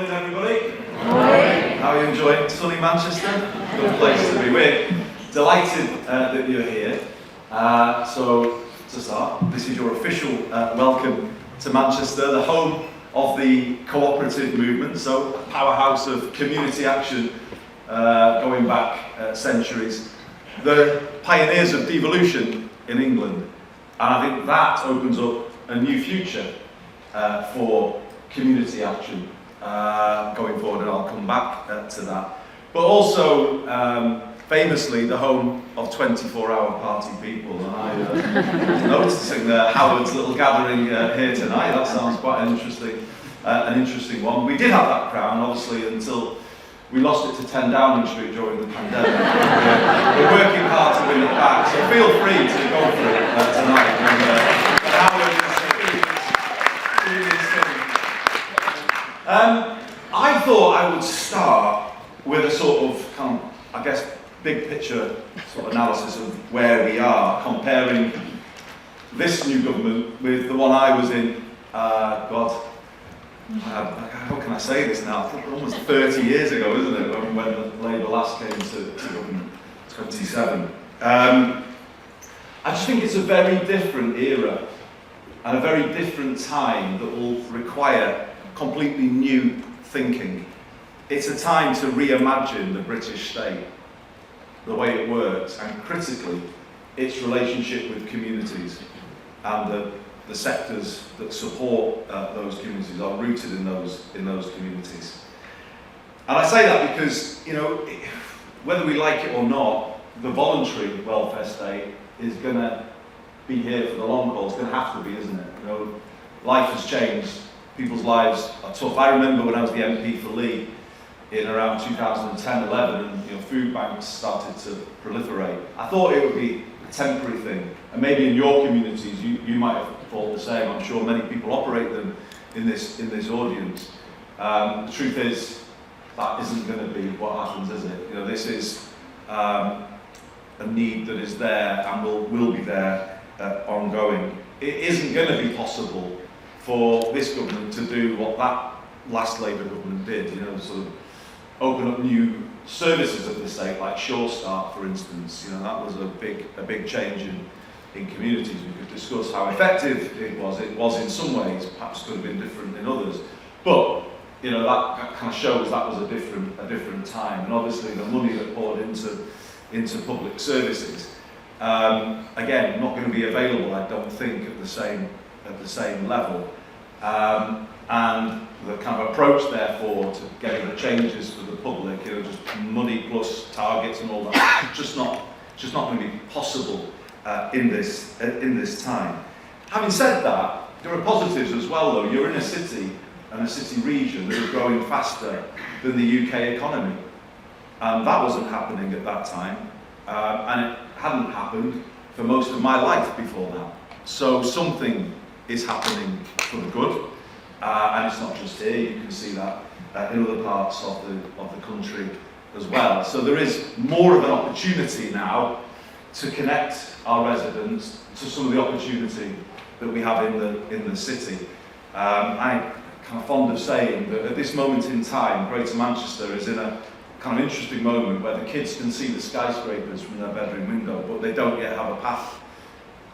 Morning, everybody. Morning. How are you enjoying sunny Manchester? Good place to be. We're delighted that you're here. So, to start, this is your official welcome to Manchester, the home of the cooperative movement, so a powerhouse of community action going back centuries. The pioneers of devolution in England, and I think that opens up a new future for community action going forward, and I'll come back to that. But also, famously, the home of 24-hour party people, and I was noticing Howard's little gathering here tonight. That sounds quite an interesting one. We did have that crown, obviously, until we lost it to 10 Downing Street during the pandemic. We're working hard to win it back, so feel free to go for it tonight. And, Howard is doing his thing. I thought I would start with a sort of, I guess, big picture sort of analysis of where we are, comparing this new government with the one I was in, how can I say this now? Almost 30 years ago, isn't it, when Labour last came to government, 27. I just think it's a very different era and a very different time that will require completely new thinking. It's a time to reimagine the British state, the way it works, and critically, its relationship with communities, and the sectors that support those communities are rooted in those communities. And I say that because, you know, whether we like it or not, the voluntary welfare state is going to be here for the long haul. It's going to have to be, isn't it? You know, life has changed. People's lives are tough. I remember when I was the MP for Lee in around 2010-11, and food banks started to proliferate. I thought it would be a temporary thing, and maybe in your communities you might have thought the same. I'm sure many people operate them in this audience. The truth is that isn't going to be what happens, is it? This is a need that is there and will be there ongoing. It isn't going to be possible for this government to do what that last Labour government did, sort of open up new services of the state, like Sure Start, for instance. That was a big change in communities. We could discuss how effective it was. It was in some ways, perhaps could have been different in others. But that kind of shows that was a different time. And obviously the money that poured into public services, again, not going to be available, I don't think, at the same level. And the kind of approach, therefore, to getting the changes for the public, just money plus targets and all that, just not going to be possible in this time. Having said that, there are positives as well, though. You're in a city and a city region that is growing faster than the UK economy, and that wasn't happening at that time, and it hadn't happened for most of my life before that. So something is happening for the good. And it's not just here, you can see that in other parts of the country as well. So there is more of an opportunity now to connect our residents to some of the opportunity that we have in the city. I'm kind of fond of saying that at this moment in time, Greater Manchester is in a kind of interesting moment where the kids can see the skyscrapers from their bedroom window, but they don't yet have a path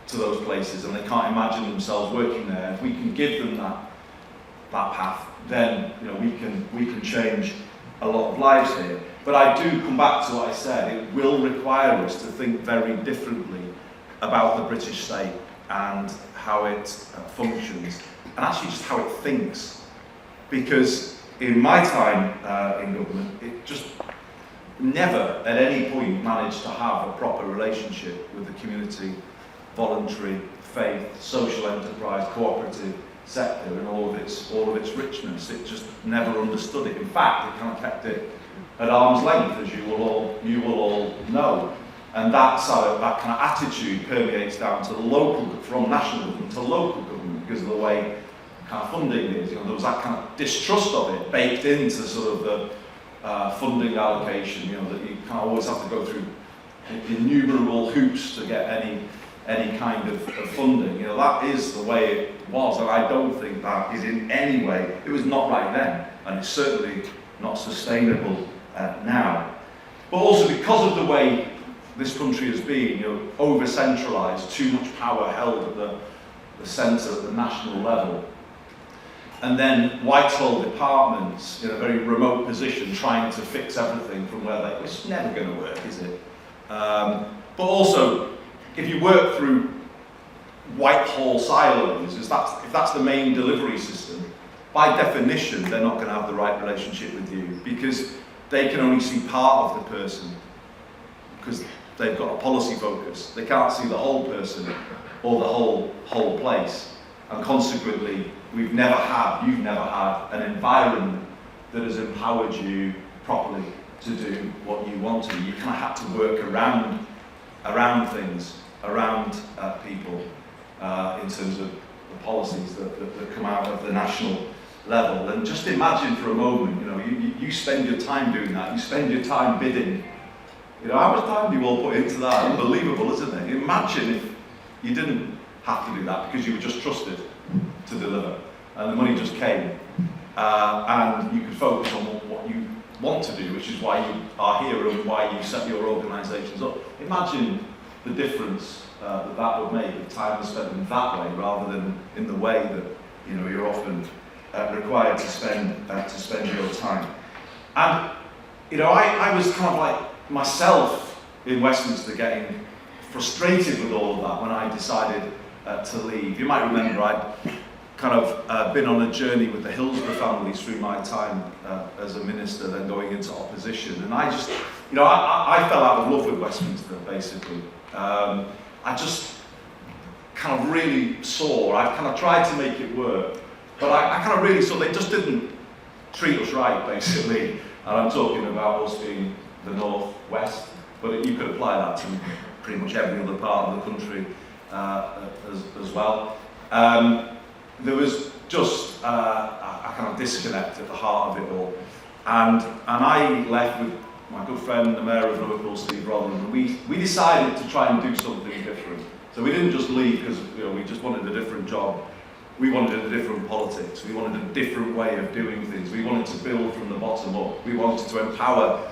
to those places, and they can't imagine themselves working there. If we can give them that path, then we can change a lot of lives here. But I do come back to what I said. It will require us to think very differently about the British state and how it functions, and actually just how it thinks. Because in my time in government, it just never at any point managed to have a proper relationship with the community, voluntary, faith, social enterprise, cooperative sector, and all of its richness. It just never understood it. In fact, it kind of kept it at arm's length, as you will all know. And that kind of attitude permeates down to from national government to local government, because of the way kind of funding is. There was that kind of distrust of it baked into sort of the funding allocation. That you kind of always have to go through innumerable hoops to get any kind of funding. You know, that is the way it was, and I don't think that is in any way, it was not right then, and it's certainly not sustainable now. But also because of the way this country has been, you know, over-centralised, too much power held at the centre, at the national level, and then Whitehall departments in a very remote position trying to fix everything from where they, it's never going to work, is it? But also, if you work through Whitehall silos, if that's the main delivery system, by definition, they're not going to have the right relationship with you, because they can only see part of the person, because they've got a policy focus. They can't see the whole person or the whole place. And consequently, you've never had an environment that has empowered you properly to do what you want to. You kind of had to work around things, around people, in terms of the policies that come out of the national level. And just imagine for a moment, you know, you spend your time doing that. You spend your time bidding. You know, how much time do you all put into that? Unbelievable, isn't it? Imagine if you didn't have to do that because you were just trusted to deliver, and the money just came, and you could focus on what you want to do, which is why you are here and why you set your organisations up. Imagine the difference that would make if time was spent in that way rather than in the way that, you know, you're often required to spend your time. And you know, I was kind of like myself in Westminster getting frustrated with all of that when I decided to leave. You might remember I'd kind of been on a journey with the Hillsborough families through my time as a minister, then going into opposition, and I just, you know, I fell out of love with Westminster, basically. I just kind of really saw, I kind of tried to make it work, but I kind of really saw they just didn't treat us right, basically. And I'm talking about us being the North West, but you could apply that to pretty much every other part of the country as well. There was just a kind of disconnect at the heart of it all. And I left with my good friend, the Mayor of Liverpool, Steve Rodham, and we decided to try and do something different. So we didn't just leave because, you know, we just wanted a different job. We wanted a different politics. We wanted a different way of doing things. We wanted to build from the bottom up. We wanted to empower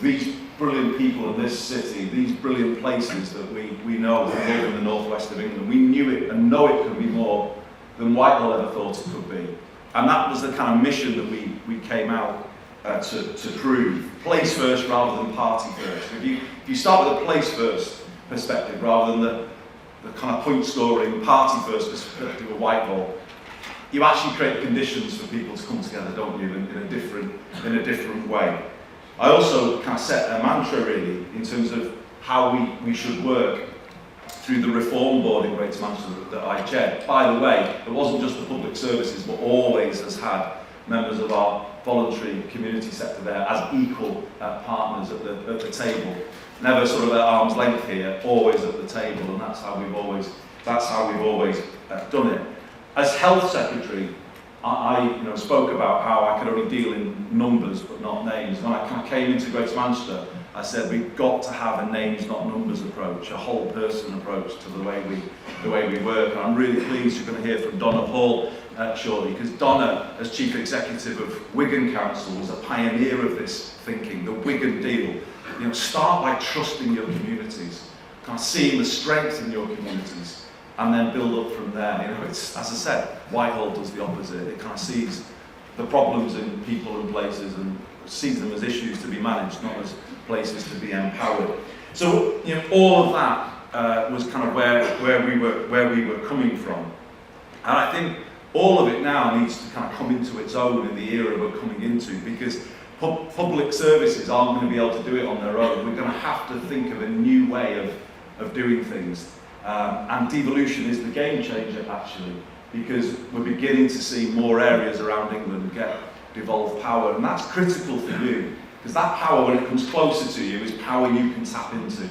these brilliant people in this city, these brilliant places that we know live in the northwest of England. We knew it and know it could be more than Whitehall ever thought it could be. And that was the kind of mission that we came out to prove. Place first rather than party first. If you start with a place first perspective rather than the kind of point scoring party first perspective of Whitehall, you actually create conditions for people to come together, don't you, in a different way. I also kind of set a mantra really in terms of how we should work through the reform board in Greater Manchester that I chaired. By the way, it wasn't just the public services, but always has had members of our voluntary community sector there as equal partners at the table. Never sort of at arm's length here, always at the table, and that's how we've always done it. As Health Secretary, I spoke about how I could only deal in numbers but not names. When I kind of came into Greater Manchester, I said we've got to have a names not numbers approach, a whole person approach to the way we work. And I'm really pleased you're going to hear from Donna Hall shortly, because Donna, as Chief Executive of Wigan Council, was a pioneer of this thinking, the Wigan deal. You know, start by trusting your communities, kind of seeing the strengths in your communities, and then build up from there. You know, it's, as I said, Whitehall does the opposite. It kind of sees the problems in people and places and sees them as issues to be managed, not as places to be empowered. So, you know, all of that was kind of where we were coming from. And I think all of it now needs to kind of come into its own in the era we're coming into, because public services aren't going to be able to do it on their own. We're going to have to think of a new way of doing things. And devolution is the game changer, actually, because we're beginning to see more areas around England get devolved power, and that's critical for you, because that power, when it comes closer to you, is power you can tap into.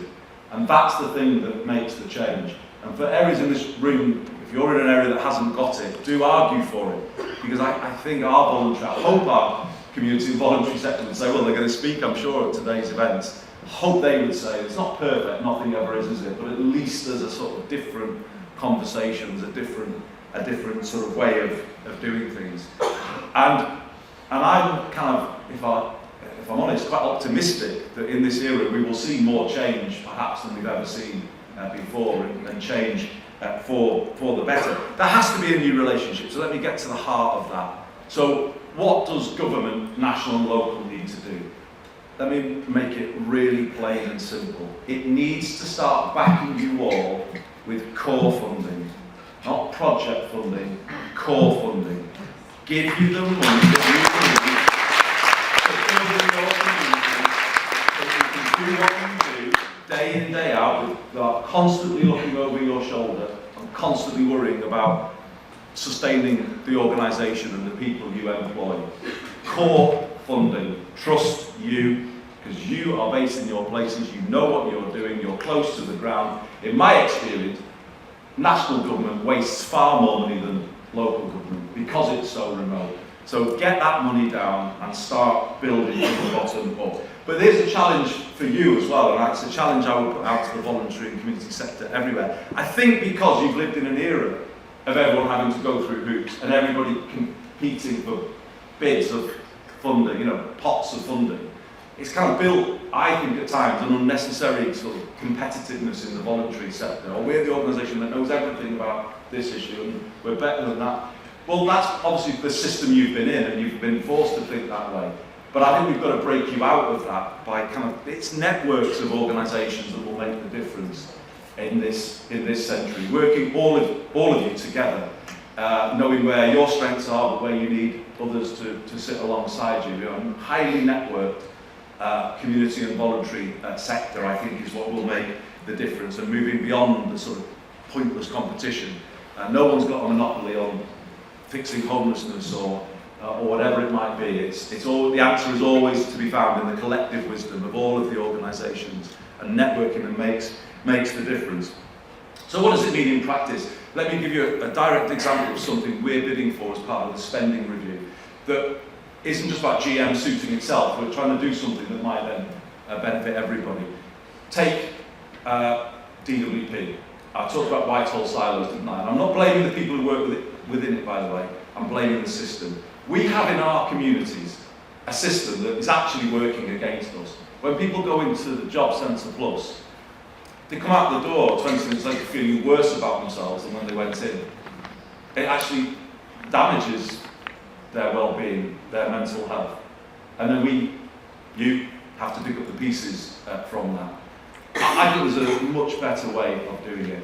And that's the thing that makes the change. And for areas in this room, if you're in an area that hasn't got it, do argue for it, because I think I hope our community and voluntary sector would say, well, they're going to speak, I'm sure, at today's event, hope they would say, it's not perfect, nothing ever is it? But at least there's a sort of different conversations, a different sort of way of doing things. And I'm kind of, if I'm honest, quite optimistic that in this era we will see more change perhaps than we've ever seen before, and change for the better. There has to be a new relationship, so let me get to the heart of that. So what does government, national and local, need to do? Let me make it really plain and simple. It needs to start backing you all with core funding, not project funding, core funding. Give you the money that you need to build your community so you can do what you do day in, day out, without constantly looking over your shoulder and constantly worrying about sustaining the organisation and the people you employ. Core funding. Trust you, because you are based in your places, you know what you're doing, you're close to the ground. In my experience, national government wastes far more money than local government because it's so remote. So get that money down and start building from the bottom up. But there's a challenge for you as well, and it's a challenge I would put out to the voluntary and community sector everywhere. I think because you've lived in an era of everyone having to go through hoops and everybody competing for bids of funding, pots of funding, it's kind of built, I think at times, an unnecessary sort of competitiveness in the voluntary sector. Or we're the organisation that knows everything about this issue and we're better than that. Well, that's obviously the system you've been in and you've been forced to think that way. But I think we've got to break you out of that by it's networks of organisations that will make the difference in this century. Working all of you together, knowing where your strengths are, but where you need others to sit alongside you. A highly networked community and voluntary sector, I think, is what will make the difference, and moving beyond the sort of pointless competition. No one's got a monopoly on fixing homelessness or whatever it might be. The answer is always to be found in the collective wisdom of all of the organisations, and networking that makes the difference. So what does it mean in practice? Let me give you a direct example of something we're bidding for as part of the spending review that isn't just about GM suiting itself. We're trying to do something that might then benefit everybody. Take DWP. I talked about Whitehall silos, didn't I? And I'm not blaming the people who work within it, by the way. I'm blaming the system. We have in our communities a system that is actually working against us. When people go into the Job Centre Plus, they come out the door 20 minutes later feeling worse about themselves than when they went in. It actually damages their well-being, their mental health. And then you have to pick up the pieces from that. I think there's a much better way of doing it.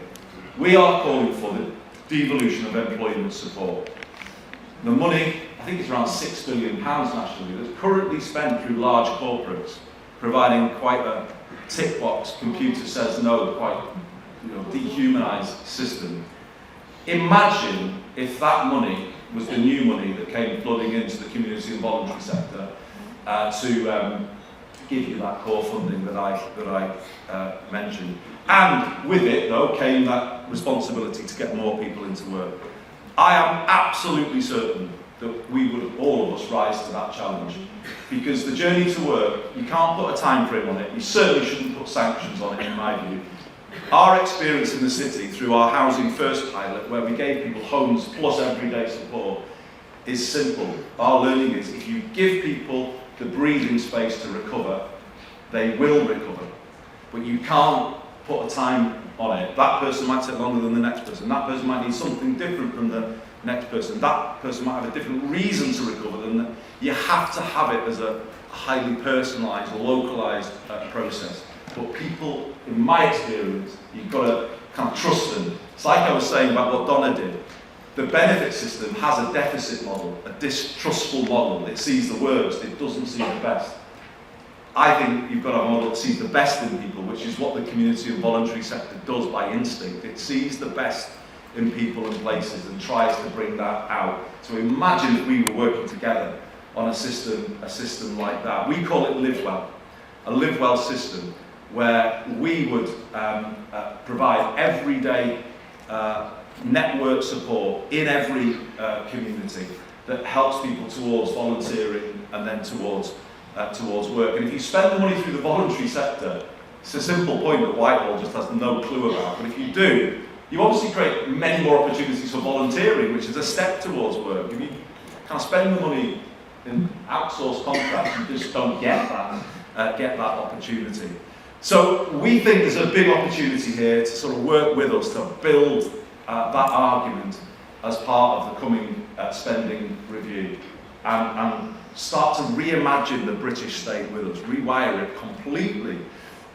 We are calling for the devolution of employment support. The money, I think it's around £6 billion nationally, that's currently spent through large corporates, providing quite a tick box, computer says no, quite dehumanised system. Imagine if that money was the new money that came flooding into the community and voluntary sector to give you that core funding that I mentioned. And with it, though, came that responsibility to get more people into work. I am absolutely certain that we would, all of us, rise to that challenge. Because the journey to work, you can't put a time frame on it. You certainly shouldn't put sanctions on it, in my view. Our experience in the city through our Housing First pilot, where we gave people homes plus everyday support, is simple. Our learning is if you give people the breathing space to recover, they will recover. But you can't put a time on it. That person might take longer than the next person. That person might need something different from the next person. That person might have a different reason to recover than that. You have to have it as a highly personalised, localised process. But people, in my experience, you've got to kind of trust them. It's like I was saying about what Donna did. The benefit system has a deficit model, a distrustful model. It sees the worst, it doesn't see the best. I think you've got to have a model that sees the best in people, which is what the community and voluntary sector does by instinct. It sees the best in people and places and tries to bring that out. So imagine if we were working together on a system like that. We call it Live Well, a Live Well system where we would provide everyday network support in every community that helps people towards volunteering and then towards towards work. And if you spend the money through the voluntary sector, it's a simple point that Whitehall just has no clue about. But if you do, you obviously create many more opportunities for volunteering, which is a step towards work. If you kind of spend the money in outsourced contracts, you just don't get that opportunity. So we think there's a big opportunity here to sort of work with us to build that argument as part of the coming spending review and start to reimagine the British state with us, rewire it completely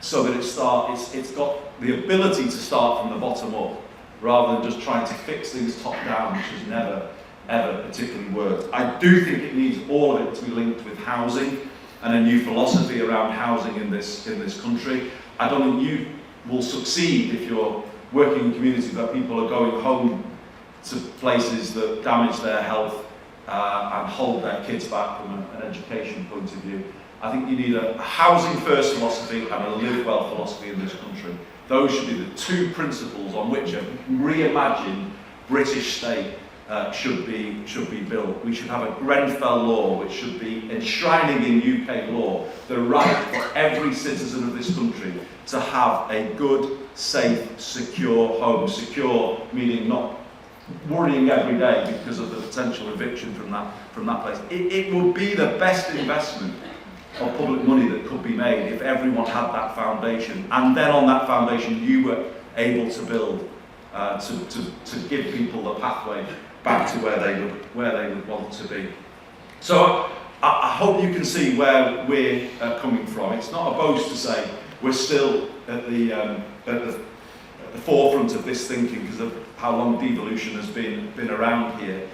so that it's got the ability to start from the bottom up rather than just trying to fix things top down, which has never, ever particularly worked. I do think it needs all of it to be linked with housing and a new philosophy around housing in this country. I don't think you will succeed if you're working in communities where people are going home to places that damage their health and hold their kids back from an education point of view. I think you need a housing first philosophy and a live well philosophy in this country. Those should be the two principles on which a reimagined British state should be built. We should have a Grenfell law which should be enshrining in UK law the right for every citizen of this country to have a good, safe, secure home. Secure meaning not worrying every day because of the potential eviction from that place. It would be the best investment of public money that could be made if everyone had that foundation, and then on that foundation you were able to build to give people the pathway back to where they would want to be. So I hope you can see where we're coming from. It's not a boast to say we're still at the forefront of this thinking because of how long devolution has been around here.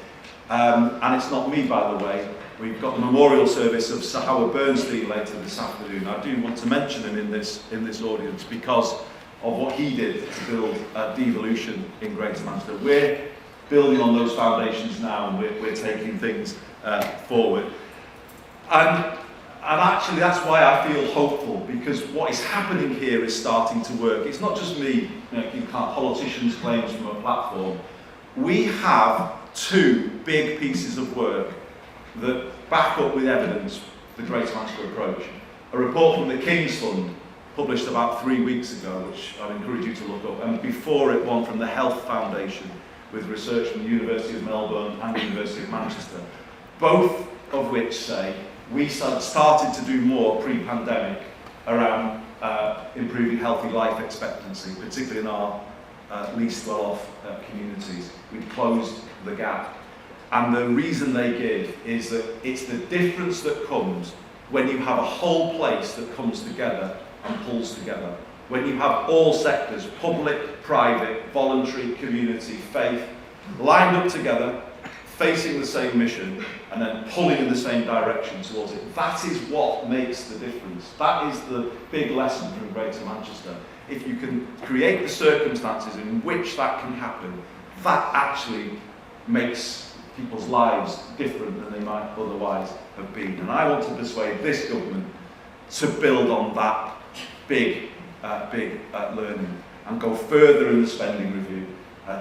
And it's not me, by the way. We've got the memorial service of Sir Howard Bernstein later this afternoon. I do want to mention him in this audience because of what he did to build devolution in Greater Manchester. We're building on those foundations now, and we're taking things forward. And actually that's why I feel hopeful, because what is happening here is starting to work. It's not just me, you can't politicians' claims from a platform. We have two big pieces of work that back up with evidence the Greater Manchester approach. A report from the King's Fund, published about 3 weeks ago, which I'd encourage you to look up, and before it one from the Health Foundation, with research from the University of Melbourne and the University of Manchester, both of which say we started to do more pre-pandemic around improving healthy life expectancy, particularly in our least well-off communities. We closed the gap. And the reason they give is that it's the difference that comes when you have a whole place that comes together and pulls together. When you have all sectors, public, private, voluntary, community, faith, lined up together, facing the same mission, and then pulling in the same direction towards it. That is what makes the difference. That is the big lesson from Greater Manchester. If you can create the circumstances in which that can happen, that actually makes people's lives different than they might otherwise have been. And I want to persuade this government to build on that big learning and go further in the spending review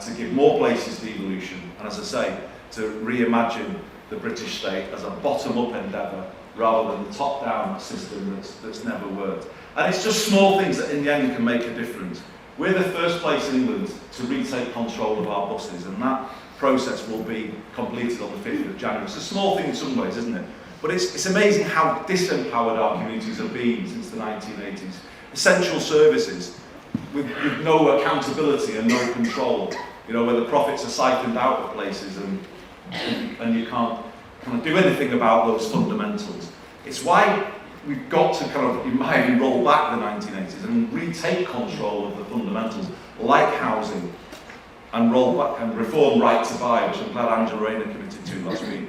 to give more places devolution, and as I say, to reimagine the British state as a bottom-up endeavour rather than the top-down system that's never worked. And it's just small things that in the end can make a difference. We're the first place in England to retake control of our buses, and that process will be completed on the 5th of January. It's a small thing in some ways, isn't it? But it's amazing how disempowered our communities have been since the 1980s. Essential services with no accountability and no control, where the profits are siphoned out of places and you can't kind of do anything about those fundamentals. It's why we've got to kind of, in my view, roll back the 1980s and retake control of the fundamentals, like housing, and roll back and reform right to buy, which I'm glad Angela Rayner committed to last week.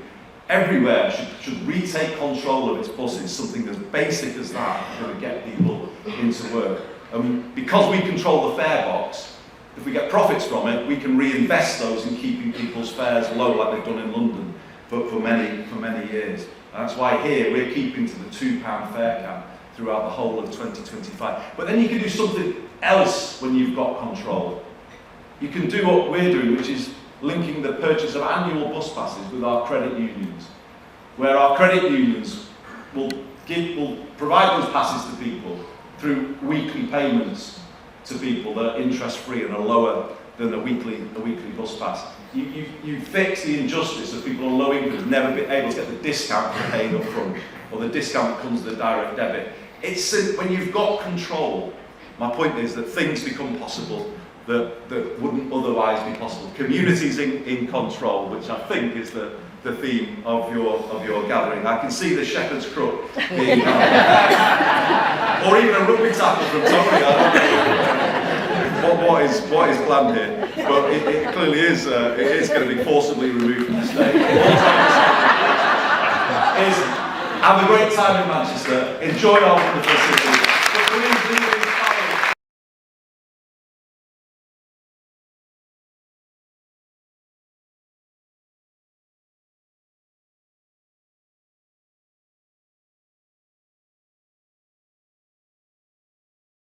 Everywhere should retake control of its buses, something as basic as that, to get people into work. Because we control the fare box, if we get profits from it, we can reinvest those in keeping people's fares low, like they've done in London for many years. And that's why here we're keeping to the £2 fare cap throughout the whole of 2025. But then you can do something else when you've got control. You can do what we're doing, which is linking the purchase of annual bus passes with our credit unions, where our credit unions will will provide those passes to people through weekly payments to people that are interest-free and are lower than a weekly bus pass. You fix the injustice of people on low incomes never be able to get the discount for paying up front, or the discount that comes with the direct debit. It's when you've got control, my point is that things become possible that wouldn't otherwise be possible. Communities in control, which I think is the theme of your gathering. I can see the shepherd's crook being or even a rugby tackle from Tony. I don't know what is planned here, but it clearly is. It is going to be forcibly removed from the stage. Have a great time in Manchester. Enjoy our wonderful city.